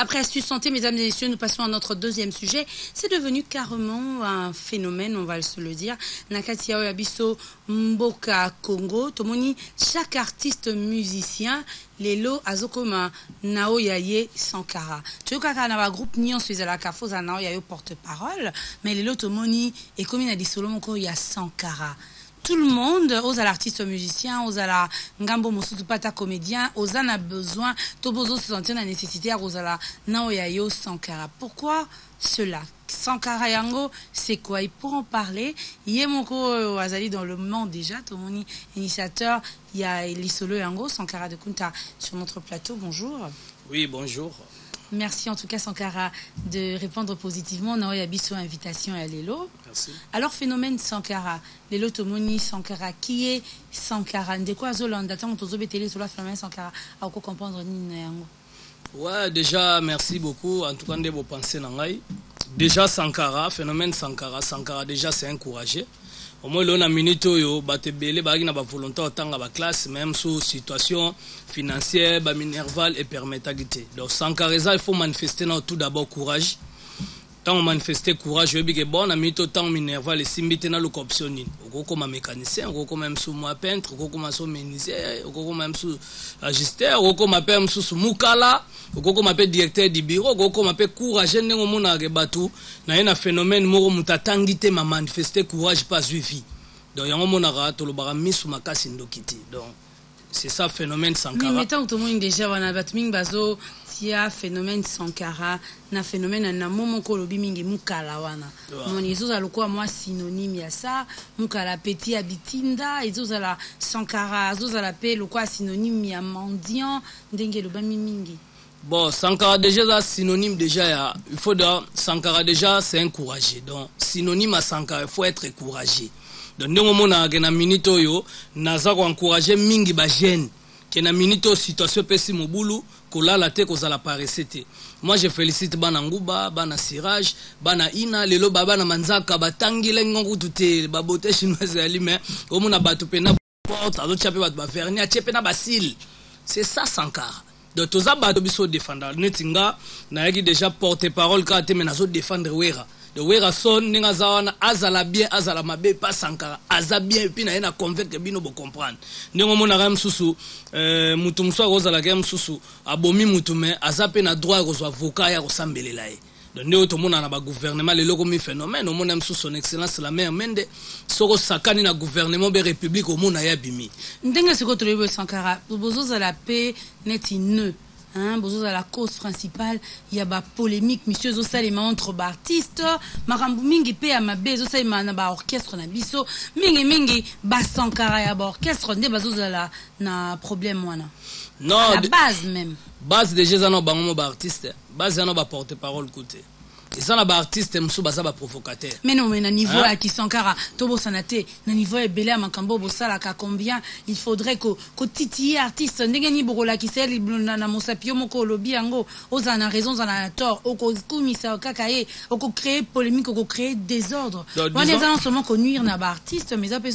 Après Astuce Santé, mesdames et messieurs, nous passons à notre deuxième sujet. C'est devenu carrément un phénomène, on va se le dire. Nakati Abisso Mboka Congo, Tomoni, chaque artiste musicien, Lelo Azokoma Naoyaye Sankara. Tu vois qu'il y a un groupe Nyon Suisse à la Kafoza Naoyaye porte-parole, mais Lelo Tomoni et comme il a dit Solomoko, il y a Sankara. Tout le monde, aux l'artiste musicien, aux la ngambo mosutu pata comédien, aux en a besoin, tobozo se sentir la nécessité à la naoyayo Sankara. Pourquoi cela? Sankara yango, c'est quoi? Et pour en parler, Yemoko Azali dans le monde déjà, Tomoni initiateur, il y a Elisolo yango, Sankara de Kunta sur notre plateau. Bonjour. Oui, bonjour. Merci en tout cas Sankara de répondre positivement. On a eu Abisso invitation à Lelo. Merci. Alors phénomène Sankara, Lelo Tomoni Sankara, qui est Sankara? De quoi Zolanda tant que tu télé sur la phénomène Sankara, à quoi comprendre ni yango? Ouais, déjà merci beaucoup en tout cas de vos pensées nangai. Déjà Sankara, phénomène Sankara, Sankara déjà c'est encouragé. Au moins là on a minute yo batebele ba na ba volonté autant ba classe même sous situation financière ba minerval et permettagité. Donc Sankara il faut manifester tout d'abord courage. Tant on manifester courage je que bon na minute temps minerval et simbité na l'optionine. Oko comme mécanicien, oko comme même sous moi peintre, oko comme sous menuisier, oko comme même sous agisteur, oko comme même sous mukala, oko comme appelle directeur du bureau, oko comme appelle courage ndengo mona ke batu na un phénomène moko mutatangité ma manifester courage pas suivi. Donc yango mona ka to lo bara misu makasi ndokiti. Donc c'est ça phénomène Sankara. Mais mettons tout le monde déjà wana batming bazo tia phénomène Sankara na phénomène na momo ko lobi mingi mukala wana. Mon yezo alikuwa moi synonyme ya ça, mukala petit abitinda, yezo la Sankara, yezo la pe lokwa synonyme ya mendiant ndenge loba mingi. Bon, Sankara déjà synonyme déjà ya, il faut dire Sankara déjà c'est encouragé. Donc synonyme à Sankara, il faut être courageux. Donc nous mona ke na minito yo naza ko encourager mingi ba jeune ke na minito situation pesi mobulu kola la te kozala paresete. Moi je félicite bana nguba bana sirage bana ina lelo baba na manzaka batangile ngongu tute ba beauté chinoise ali mais o mona batu pena porte azo chape batu ba verni a chape na basil. C'est ça Sankara. Donc tous ça batu biso défendre netinga na yaki déjà porte-parole ka te menazo défendre wera. De wera son ninga zawana azala bien azala mabe pas Sankara aza bien et puis na ena convaincre bino bo comprendre ndingo mona ga msusu mutu mswa kozala ga msusu abomi mutu me aza pe na droit ko avocat ya ko sambelela ye. Donc ndeo to mona na ba gouvernement le loko mi phénomène o mona msusu son excellence la mère Mende soko sakani na gouvernement be république o mona ya bimi ndenge siko to le Sankara bozo za la paix neti ne. Hein, à la cause principale, il y a ba polémique, monsieur Zosalema entre artistes, Marambu mingi pe à ma bezo Zosalema na ba orchestre na biso, mingi ba Sankara ya ba orchestre ne bazo la na problème wana. Non, à la base même. Base déjà ça no bango ba artiste, base ça no ba porte-parole côté. Et ça, les artistes, ils sont provocateur. Mais non, mais à niveau à qui Sankara, Tobo Sanate, à niveau à Belé à Makambo, Bossala, combien il faudrait que titiller artiste, n'engagni Borola qui s'est na Mosapio Moko Lobi Ango, aux en a raison, en a tort, au Koumisa, au Kakae, au créer polémique, au créer désordre. On est non seulement connu un artiste, mais ça peut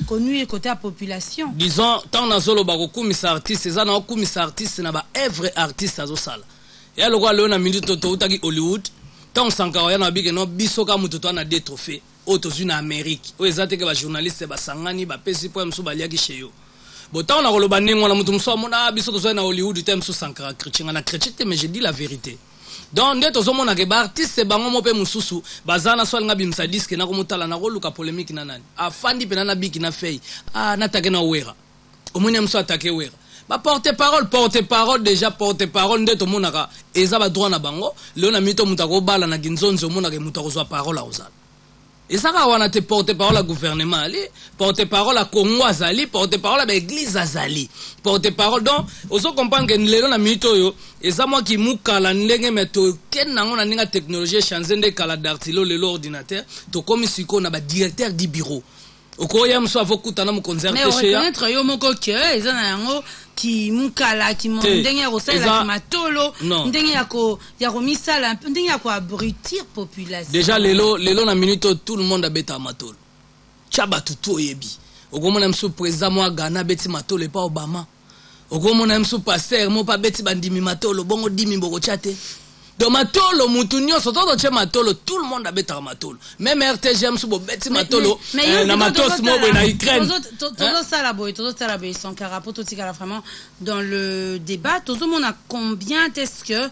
connu côté à population. Disons, tant on a solo bako Koumisa artiste, c'est ça, on a Koumisa artiste, n'a pas œuvre artiste à Zosala. Et alors, on a minute toto, Hollywood. Tant Sankara yana bige no biso ka mutu to na des trophées auto zuna Amérique o ezate ke ba journaliste ba sangani ba pesi po mso baliaki cheyo botan na koloba ningo na mutu mso mona biso to na Hollywood tem so Sankara chrétien na chrétien mais je dis la vérité. Donc ndeto zo mona ke ba artiste bango mo pe mususu bazana so nga bimsa disque na ko mutala na ko luka polémique na nani afandi pe na biki na fei na take na wera o moni mso attaquer wera. Ba porte-parole déjà porte-parole ndeto monaka eza ba droit na bango leo na mito mutako bala na ginzonzo monaka mutako zo parole ozala ezaka wana te porte-parole à gouvernement ali porte-parole à Congo azali porte-parole à église azali porte-parole donc ozo comprendre que lelo na mito yo eza moi qui mukala ndenge meto ken nango na ninga technologie changer nde kala d'artilo le ordinateur to comme siko na ba directeur du bureau okoya mso avokuta na mu concerté chez ya mais reconnaître yo moko ke eza na yango qui mukala qui mon ndenge ya kosala matolo ndenge ya ko misala ndenge ya ko abrutir population. Déjà lelo na minute tout le monde a beta matolo chaba tutu oyebi okomona mso président moi Ghana beti matolo pas Obama okomona msu pasteur mo pa beti bandimi matolo bongo dimi boko chate. Donc matolo mutu nyonso toto che matolo tout le monde abeta matolo. Même RTG msu bo beti matolo na matos mo bo na Ukraine. Todo ça boy Sankara pour tout ça vraiment dans le débat tout le monde a combien est-ce que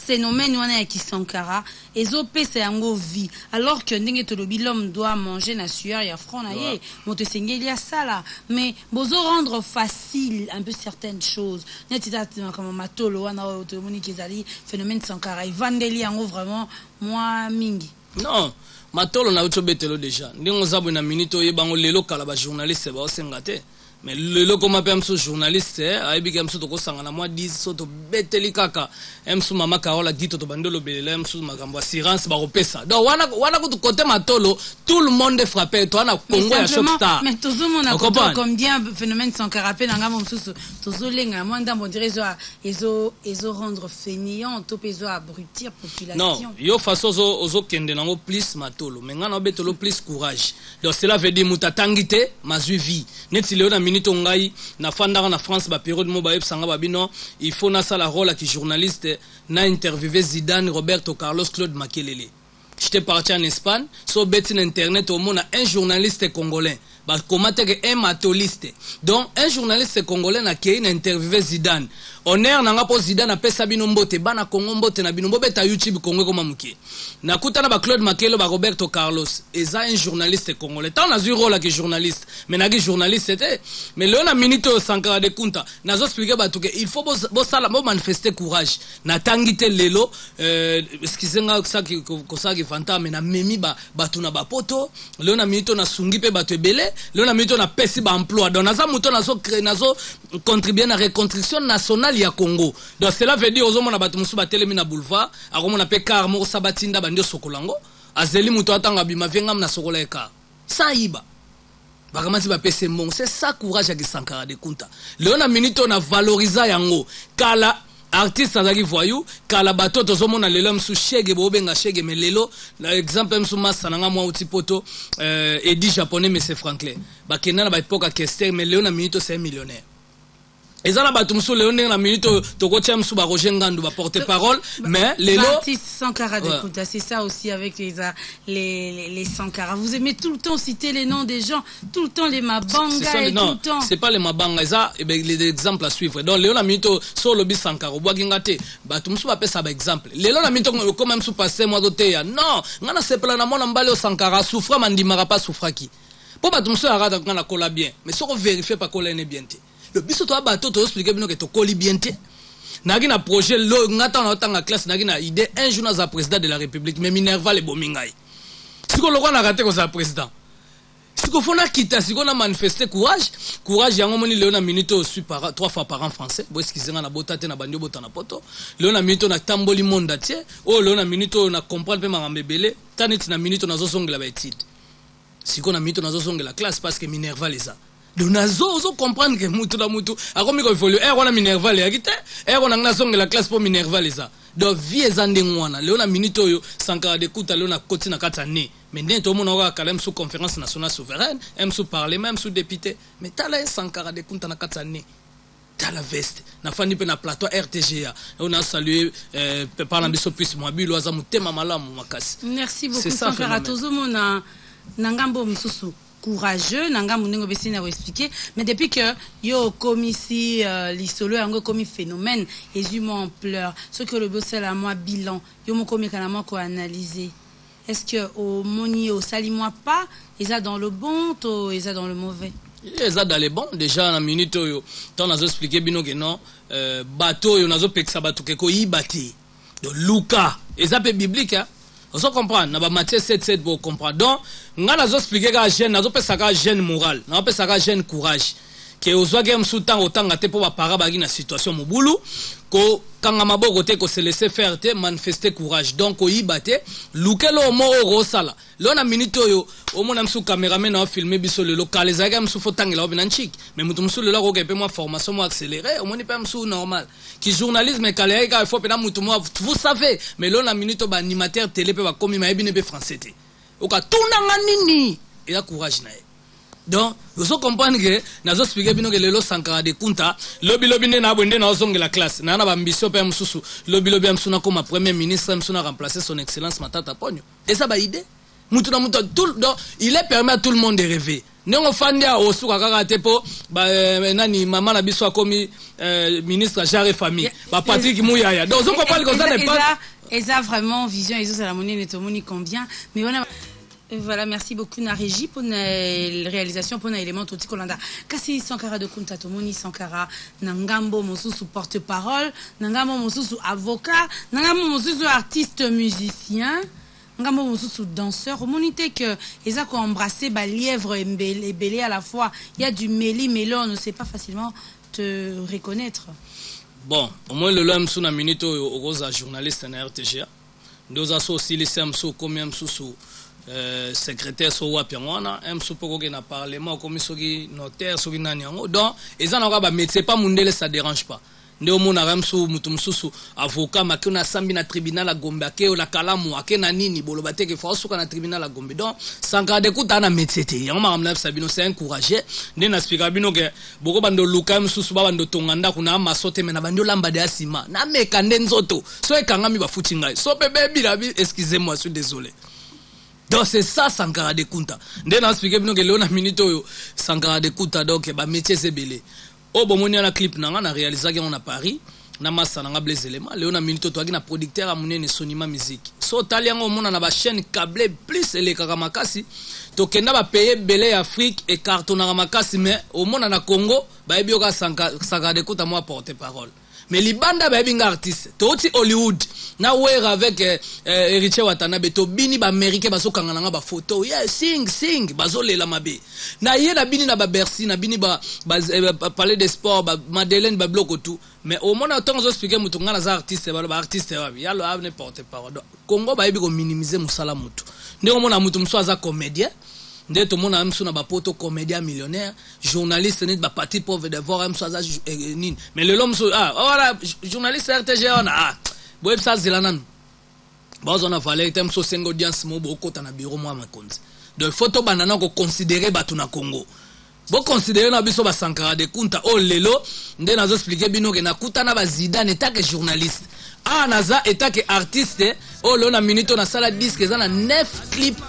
phénomène wana qui Sankara ezopé c'est yango vie alors que ndenge to l'homme doit manger na sueur ya front na ye moto sengeli ya sala mais bozo rendre facile un peu certaines choses netita comme matolo wana to moni kezali phénomène Sankara ivandeli yango vraiment moi mingi non matolo na uto betelo déjà ndingo zabo na minute oyebango lelo kala ba journaliste ba osengate. Mais le comme appelle un journaliste, aibi kam soto ko sangana moi 10 soto beteli kaka emsu mama kaola gito to bandolo belela emsu makambo assurance ba opesa. Donc wana ko côté matolo tout le monde est frappé toi na Congo ya Shopstar. Mais tout le monde a combien phénomène Sankara pe nanga mo msusu tozo lenga moi ndambo direzo ezo rendre fainéant to pezo abrutir population. Non, yo façon ozo kende nango plus matolo mais ngana betolo plus courage. Donc cela veut dire mutatangite mazui vie. Neti leo na minute ngai na fandaka na France ba période mo ba ebsanga ba bino il faut na sala rôle qui journaliste na interviewé Zidane Roberto Carlos Claude Makelele. J'étais parti en Espagne sur bête internet au monde un journaliste congolais bah comment que un matoliste donc un journaliste congolais na qui interviewé Zidane honneur nanga po Zidane apesa bino mbote bana Congo mbote na bino bobeta YouTube Congo comme mukie na kuta na ba Claude Makelele ba Roberto Carlos eza un journaliste congolais tant na zu rôle que journaliste mais na ki journaliste c'était mais le na minute Sankara de Kunta nazo expliquer ba tout que il faut bo sala bo manifester courage na tangite lelo excusez-moi ça qui ça qui fanta mais na memi ba batuna ba poto le na minute na sungi pe bato ebele le na minute na pesi ba emploi donc naza muto nazo créer nazo contribuer na reconstruction nationale ya Congo donc cela veut dire ozo mona bato musu ba telemi na boulevard akomona pe car mo sabatinda bandio sokolango azeli muto atanga bima venga na sokola eka ça iba bakamati ba pese mon c'est ça courage ya Sankara de Kunta le na minute na valoriser yango kala artiste azaki voyou kala bato tozomona lelo msu shege bobenga shege mais lelo na exemple msu masananga mwa utipoto Eddie japonais mais c'est Franklin bakena na ba époque Kester mais lelo na minute c'est un millionnaire ezana bato msu lelo na minute tokotia msu ba Roger Ngandu ba porte parole mais lelo artiste Sankara de Kunta c'est ça aussi avec les Sankara vous aimez tout le temps citer les noms des gens tout le temps les mabanga et tout le temps c'est pas les mabanga ça et ben les exemples à suivre donc lelo na minute sur le bis Sankara obwaki ngate bato msu ba pesa ba exemple lelo na minute comme msu passer moi doté ya non ngana sepela na mona mbale o Sankara souffra mandimaka pas souffraki po bato msu arata ngana kola bien mais soko vérifier pas kola ne bien te le biso to bato to expliquer bino que to koli bien te nagi na projet lo ngata na otanga classe nagi na idée un jour na président de la République mais Minerva le bomingai siko lokwa na raté ko za président siko fona kita siko na manifester courage yango moni leo na minute au super 3 fois par an français bo eskizenga na botate na bandio botana poto leo na minute na tamboli monde atie o leo na minute na comprendre pe mangambebele taneti na minute na zosongela ba étude siko na minute na zosongela classe parce que Minerva les a donc nazo comprendre que mutu na mutu akomi ko évoluer wana Minerva le akite wana ngana songela classe pour Minerva les a donc vie ezande ngwana leo na minute oyo Sankara de Kunta leo na koti na katane mais ndé to mona ka kalem sous conférence nationale souveraine même sous parlement même sous député mais tala Sankara de Kunta na katane tala veste na fani pe na plateau RTGA on a salué par l'ambition plus moi bilo aza mutema malamu makasi merci beaucoup Sankara tozo mona nangambo msusu courageux nanga munengo besi na expliquer mais depuis que yo comme ici l'isolo yango comme phénomène exhume ampleur ce que le bossel à moi bilan yo mo comme kana moi ko analyser est-ce que au moni au sali moi pas ils a dans le bon to ils a dans le mauvais ils a dans le bon déjà na minute yo tant nazo expliquer bino que non bateau yo nazo peksa bateau ke ko yibati de Luka ils a peu biblique hein. On comprend na ba Matthieu 7:7 pour comprendre donc ngana zo expliquer ka jeune nazo pesa ka jeune moral na pesa ka jeune courage que ozwa game soutan otanga te pour ba para ba na situation mobulu ko kanga maboko te ko se laisser faire te manifester courage donc ko yibate lukelo mo ro sala lo na minute yo o mona msu cameraman na filmer biso le localiser ga msu fotangela obina nchik mais mutu msu le ko ke moi formation mo accéléré o moni pa msu normal qui journalisme kalé ga faut pe na mutu mo vous savez mais lo na minute ba animateur télé pe ba komi ma ebine pe français te o ka tuna nganini et la courage na donc vous comprenez que nazo expliquer bino que lelo Sankara de Kunta lobi nde na bonde na ozonge la classe na ba ambition pe msusu lobi amsuna comme premier ministre amsuna remplacer son excellence Matata Ponyo et ça ba idée mutu na mutu tout donc il est permis à tout le monde de rêver ndongo fandia osuka kaka te po ba nani mama na biso akomi ministre genre famille ba Patrick Mouyaya donc on comprend que ça n'est pas et ça vraiment vision et ça la monnaie netomoni combien mais on a voilà, merci beaucoup na régie pour la réalisation pour l'élément tout kolanda. Kasi Sankara de Kunta Tomoni Sankara nangambo mosusu porte-parole, nangambo mosusu avocat, nangambo mosusu artiste musicien, nangambo mosusu danseur. Monité que ils ont embrassé ba lièvre et belé à la fois. Il y a du méli on ne sait pas facilement te reconnaître. Bon, au moins le lom sous na minute au rosa journaliste na RTGA. Nous avons aussi les samso combien sous secrétaire so wapi ngwana msupo ko na parlement comme soki notaire soki nani yango donc ezana ka ba métier pas mundele ça dérange pas ndio mona ramsu mutu msusu avocat makuna sambi na tribunal la Gombe akeo la kalamu akena nini bolo bateke fa suka na tribunal la Gombe donc Sankara de Kunta na métier te yango makamna sabino c'est encourager ndi na speaker bino ke boko bando luka msusu ba bando tonganda kuna masote mena bando lamba de asima na meka ndenzoto so ekanga mi bafuti ngai so bebe bila excusez-moi je suis désolé. Donc c'est ça Sankara de Kunta. Ndé na expliquer bino que Léona Minito Sankara de Kunta donc ba métier c'est belé. O bomoni na clip nanga na réaliser que on a Paris na massa nanga Blaise Elema Léona Minito to na producteur a monene Sonima musique. So taliango mona na ba chaîne câblée plus les kakamakasi to kenda ba payer belé Afrique et cartonnera makasi mais au mona na Congo ba ebioka Sankara de Kunta moi porte-parole. Mais les bandes babinga artistes toti Hollywood na wera avec Héritier Watanabe to bini ba américain baso kangana ba photo yeah sing bazo lela mabe na ye na bini na ba Bercy na bini ba parler des sports ba Madeleine ba bloco tout mais au moins autant zo expliquer mutu ngana za artiste ba artiste wabi yalo ave porte parole Congo ba yebi ko minimiser musala mutu ndeko mona mutu mso aza comédien ndé tout monde a même na ba poto comédien millionnaire journaliste net ba parti pauvre de voir mso aza nini mais le l'homme voilà journaliste RTG on a boyeb sa zilanan bazo na valeur tem so sengo audience mo bokota na bureau moi makonzi de photo banana ko considérer batu na Congo bo considérer na biso ba Sankara de Kunta o lelo ndé nazo expliquer bino ke na kutana ba Zidane eta que journaliste naza eta que artiste o lo na minute na sala disque za na 9 clips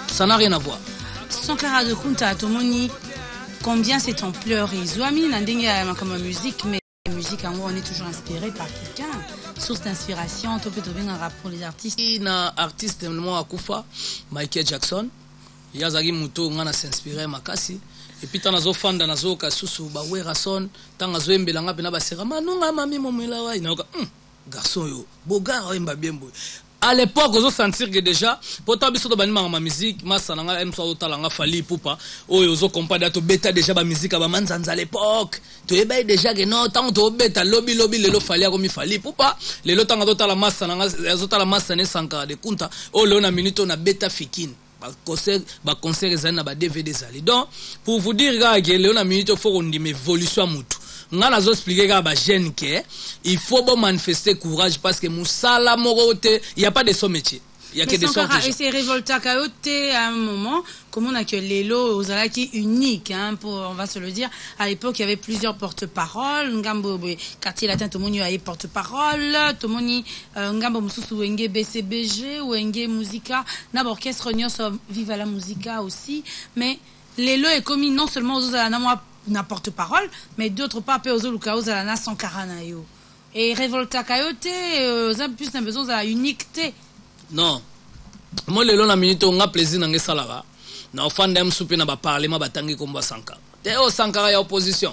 ça n'a rien à voir. Sankara de Kunta Tomoni combien cette ampleur et Zouami n'andenge comme musique mais la musique en on est toujours inspiré par quelqu'un source d'inspiration to peut bien un rap pour les artistes na artiste moi akufa Michael Jackson yazaki muto ngana s'inspirer makasi et puis tanazo fanda nazo kasusu ba werason tanga zo embela ngapi na basera manunga mami momela wa inoka garçon yo boga oyemba bien boy. À l'époque, vous sentir que déjà, pour ta biso to banima ma musique, ma sananga emso talanga fali poupa, ozo compadre to beta déjà ba musique ba manzanza à l'époque. To eba déjà que non tant to beta lobby lelo fali comme fali poupa, lelo tanga to tala massa nanga zo tala massa ne Sankara de Kunta, le na minute na beta fikin. Ba concert ezana ba DVD zali. Donc pour vous dire que le na minute faut qu'on dit mais évolution mutu. Ngana zo expliquer ka ba jeune que il faut bon manifester courage parce que musala morote il y a pas de son métier il y a que des sortes et c'est révolta kaote à un moment comme on a que Lelo Ozalaki unique hein pour on va se le dire à l'époque il y avait plusieurs porte-parole ngambo quartier latin tomoni a porte-parole tomoni ngambo mususu wenge BCBG wenge musica na orchestre nyonso viva la musica aussi mais Lelo est commis non seulement aux na porte-parole mais d'autre part pe ozoluka ozalana Sankara na yo et révolta kayote ça plus na besoin de la uniqueté non moi lelo na minute on a plaisir na ngesalaka na ofanda msupe na ba parlement batangi komba Sankara te o Sankara ya opposition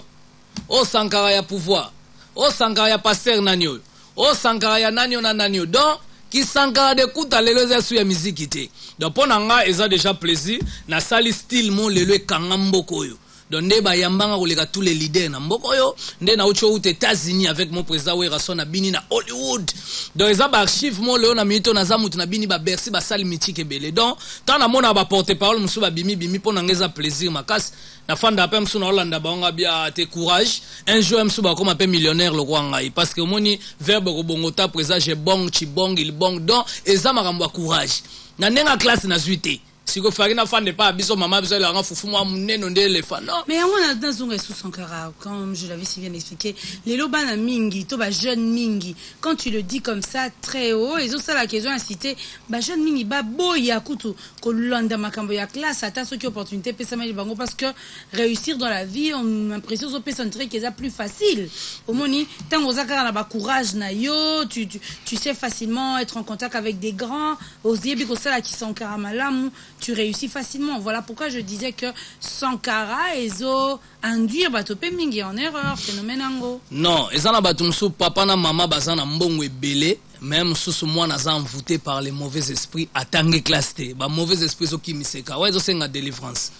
o Sankara ya pouvoir o Sankara ya pasteur nanyo o Sankara ya nanyo na nanyo donc qui Sankara de Kunta lelo za su ya musique te donc pona nga eza déjà plaisir na sali style mon lelo kangambo koyo. Donc ndeba yambanga koleka tous les leaders na mboko yo ndé na ucho aux États-Unis avec mon président Werason na bini na Hollywood. Donc eza ba archive mo leo na minito na zamutu na bini ba Bercy ba sali mitike belé. Donc tant na mona ba porte-parole musu ba bimi pona ngeza plaisir makas na fanda pe musu na Hollande ba nga bia te courage un jour musu ba comme un peu millionnaire le roi ngai parce que moni verbe ko bongota président je bong chi bong il bong donc eza makambo courage na nenga classe na zuité siko faki na fande pas biso mama biso la fufu moi muneno nde le fa non mais on a dans un sous Sankara comme je l'avais si bien expliqué les lobana mingi to ba jeune mingi quand tu le dis comme ça très haut et ça la question incité ba jeune mingi ba boya kutu ko landa makambo ya classe ata ce qui opportunité pesa mali bango parce que réussir dans la vie on impression so pesa entrer que ça plus facile au moni tango zakara na ba courage na yo tu sais facilement être en contact avec des grands oser biko ça la qui Sankara malamu tu réussis facilement. Voilà pourquoi je disais que Sankara ezo induire batope mingi en erreur phénomène ango. Non, ezana batumsu papa na mama bazana mbongo ebele même sous moi naza envoûté par les mauvais esprits atange classe te. Ba mauvais esprits zo kimiseka. Ouais, zo senga délivrance.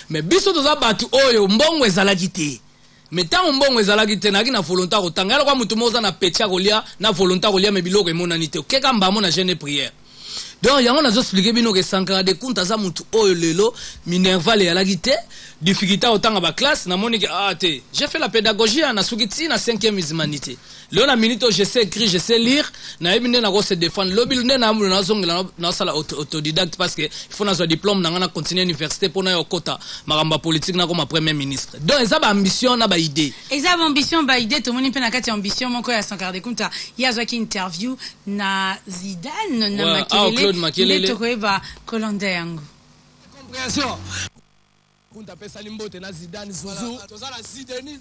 Mais biso toza batu oyo mbongo ezalaki te. Mais tant mbongo ezalaki te naki na volontaire otanga. Alors kwa mutu moza na petia kolia na volontaire kolia me biloko emonani te. Keka mbamo na jeune prière. Donc yango nazo expliquer bino que Sankara de Kunta za mutu oyo lelo minerva le yalaki te difficulté otanga ba classe na moni que te j'ai fait la pédagogie na sukiti na 5e humanité leo na minute je sais écrire je sais lire na ebine na ko se défendre lobil ne na mu na zongela na sala autodidacte parce que il faut na zo diplôme na ngana continuer université pour na yokota maramba politique na ko ma premier ministre donc eza ba ambition na ba idée eza ba ambition ba idée to moni pe na kati ambition moko ya Sankara de Kunta ya zo ki interview na Zidane na Makelele tokoeba kolonda yango compréhension Kunta pesa limbote na Zidane Zouzou tozala Zidane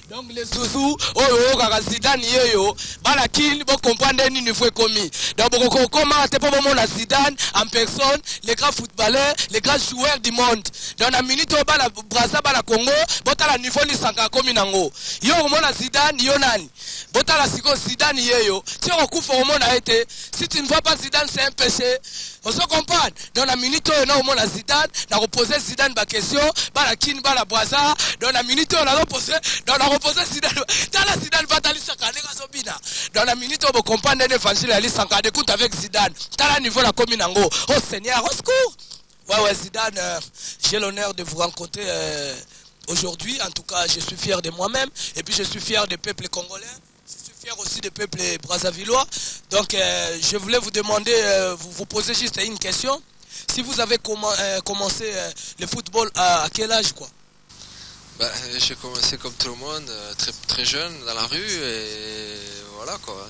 donc les Zouzou oyo kaka Zidane yeyo bala kin bo comprendre ni niveau commis donc boko comment te pas mon Zidane en personne les grands footballeurs les grands joueurs du monde dans la minute bala Brazza bala Congo botala niveau ni Sankara komi nango yo mona Zidane yo nani botala siko Zidane yeyo si on coupe au monde a été si tu ne vois pas Zidane c'est un péché on se comprend dans la minute on a au monde Zidane na reposer Zidane ba question bala kin bala Brazza dans la minute on a reposé Zidane dans la Zidane va d'aller Sankara sobina dans la minute on comprend l'évangile ali Sankara de Kunta avec Zidane dans le niveau la commune nango oh Seigneur au secours ouais Zidane j'ai l'honneur de vous rencontrer aujourd'hui en tout cas je suis fier de moi-même et puis je suis fier du peuple congolais. Fier aussi des peuples brazzavillois. Donc je voulais vous demander, vous poser juste une question. Si vous avez commencé le football à quel âge quoi? J'ai commencé comme tout le monde, très jeune dans la rue et voilà quoi.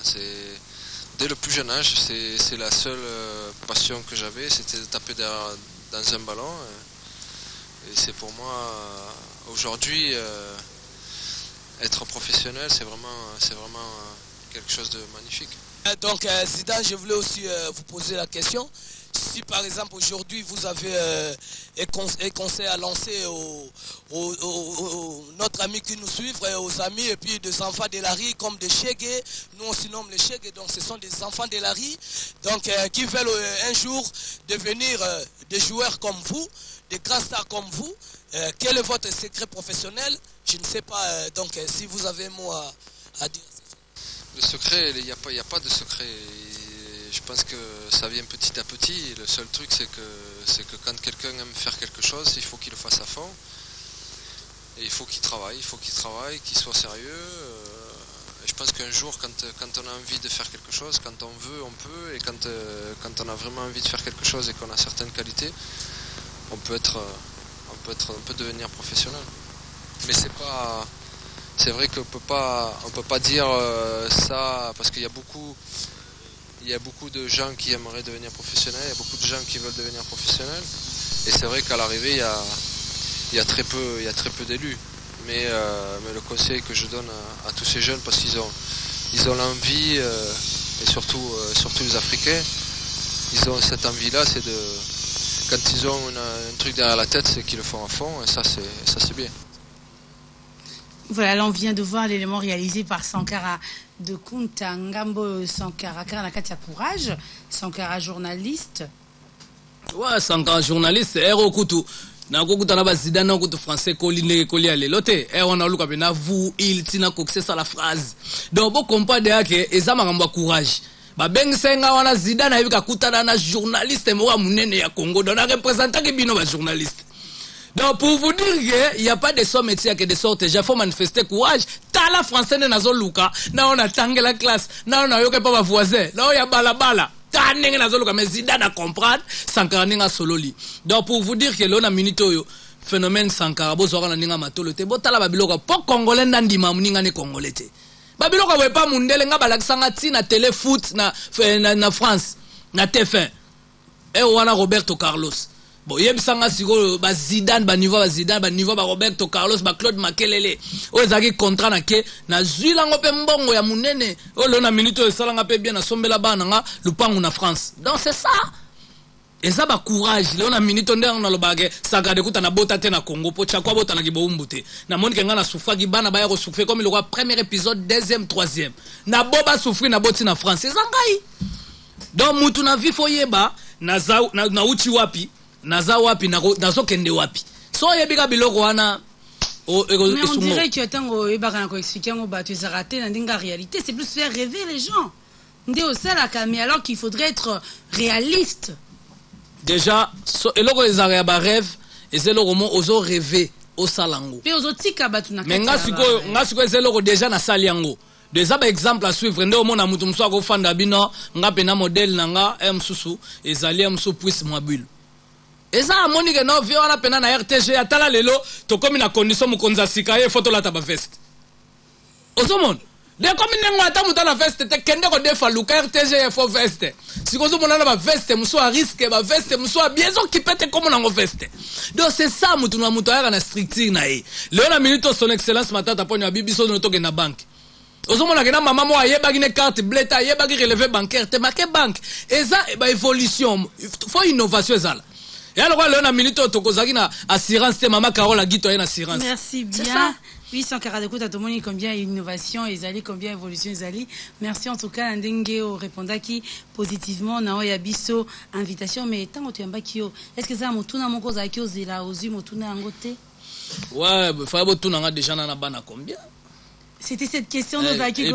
Dès le plus jeune âge, c'est la seule passion que j'avais, c'était de taper dans un ballon. Et c'est pour moi aujourd'hui être professionnel, c'est vraiment quelque chose de magnifique. Donc Zidane, je voulais aussi vous poser la question. Si par exemple aujourd'hui vous avez un conseil à lancer notre ami qui nous suit, aux amis et puis des enfants de la rue comme des Chegué, nous on se nomme les Chegué, donc ce sont des enfants de la rue donc, qui veulent un jour devenir des joueurs comme vous, des grands stars comme vous. Quel est votre secret professionnel? Je ne sais pas, donc si vous avez un mot à dire. Le secret, il n'y a pas de secret. Je pense que ça vient petit à petit. Le seul truc, c'est que quand quelqu'un aime faire quelque chose, il faut qu'il le fasse à fond. Et il faut qu'il travaille, qu'il soit sérieux. Et je pense qu'un jour, quand on a envie de faire quelque chose, quand on veut, on peut. Et quand on a vraiment envie de faire quelque chose et qu'on a certaines qualités, on peut devenir professionnel. Mais c'est vrai qu'on peut pas dire ça parce qu'il y a beaucoup de gens qui aimeraient devenir professionnels, il y a beaucoup de gens qui veulent devenir professionnels. Et c'est vrai qu'à l'arrivée, il y a très peu d'élus. Mais le conseil que je donne à tous ces jeunes, parce qu'ils ont l'envie, et surtout les Africains, ils ont cette envie-là, c'est quand ils ont un truc derrière la tête, c'est qu'ils le font à fond, et ça c'est bien. Voilà, là on vient de voir l'élément réalisé par Sankara de Kunta Ngambo Sankara Katia Courage, Sankara journaliste. Ouais, Sankara journaliste, héros kutu. Na kokuta na ba Zidane na kutu français koli ale lote. On a luka na vous il tina ko c'est ça la phrase. Donc bon comprendre que eza makambo courage. Ba bengisenga wana Zidane ayika kutana na journaliste mo wa munene ya Congo donc na représentant ke bino ba journaliste. Donc pour vous dire qu'il n'y a pas de son métier que de sorte, il faut manifester courage. T'as la français de Nazo Luka, là on a tangé la classe, là on a eu pas ma voisin, là on y a balabala. tanenge nazoluka mais Zidane a comprendre Sankara ninga sololi. Donc pour vous dire que l'on a minute yo phénomène Sankara bozora na ninga matolo te botala babiloko po congolais ndandima muninga ne congolais te. Babiloko we pa mundele nga balakisanga ti na télé foot na France na TF1 et wana Roberto Carlos. Bon yebisanga siko ba Zidane ba niveau ba Roberto Carlos ba Claude Makelele o ezaki contrat na ke na zuilango pe mbongo ya munene o lona minute o salanga pe bien na sombela bana nga lupangu na France. Donc c'est ça. Et ça ba courage lona minute ndenge na lobage saka de kuta na bota te na Congo po chakwa bota na kibombu te. Na moni kenga na souffra ki bana ba ya ko souffrir comme le roi premier épisode deuxième troisième. Na boba souffrir na boti na France. C'est zangai. Donc mutu na vifo yeba na uchi wapi naza wapi nazo kende wapi so yebika biloko wana mais on dirait que tango yebaka na ko expliquer ngo ba tu es raté na ndinga réalité c'est plus faire rêver les gens ndé au sala mais alors qu'il faudrait être réaliste déjà so eloko ezaka ya ba rêve ezeloko mo ozo rêver au salango pe ozo tika batu na mais ngasiko ezeloko déjà na saliango des exemples à suivre ndé au mona mutu mso ko fanda bino nga pena modèle nanga msusu ezali mso puisse mobile. Et ça, Monique, non, viens, on a peine à RTG, à tala lelo, to comme une condition, mon konzasika, et photo la taba veste. Osomon, de comme une ngata mutana veste, te kende ko defa luka RTG, et faux veste. Si kozo monana ba veste, muso a risque, ba veste, muso a bien qui pète comme on a veste. Donc c'est ça, mutuna mutaya na strictire na e. Léona minute, son excellence, matata poni, bibiso no toke na banque. Osomona kena maman mo ayeba gine carte bleta, ayeba gi relevé bancaire, te marqué banque. Et ça, ba évolution, faut innovation ça. Et alors, on a minute autokozaki na assurance te mama Carole a gito na assurance. Merci bien. 800 Karadekut à Tomoni, combien innovation Ezali, combien évolution Ezali. Merci en tout cas Ndenge au répondaki positivement na oya biso invitation mais tant que tu amba kio est-ce que ça motuna moko za kio zela ozu motuna ngote? Ouais, fa botuna nga déjà na bana combien? C'était cette question de Zaki et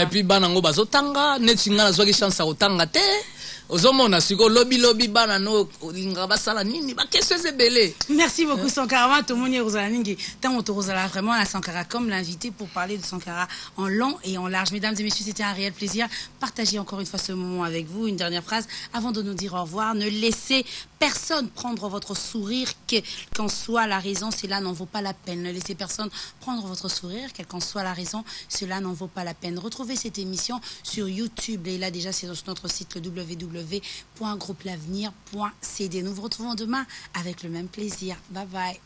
puis bana ngo bazotanga netinga na zwaki chance à otanga te. Ozomona siko lobby bana no linga basala nini ba question zebele. Merci beaucoup Sankara Tomoni Rosalingi. Tant on te Rosala vraiment à Sankara comme l'invité pour parler de Sankara en long et en large. Mesdames et messieurs, c'était un réel plaisir. Partagez encore une fois ce moment avec vous. Une dernière phrase avant de nous dire au revoir. Ne laissez personne prendre votre sourire, quelle qu'en soit la raison, cela n'en vaut pas la peine. Ne laissez personne prendre votre sourire, quelle qu'en soit la raison, cela n'en vaut pas la peine. Retrouvez cette émission sur YouTube et là déjà c'est sur notre site le www.groupeLavenir.cd. Nous vous retrouvons demain avec le même plaisir. Bye bye.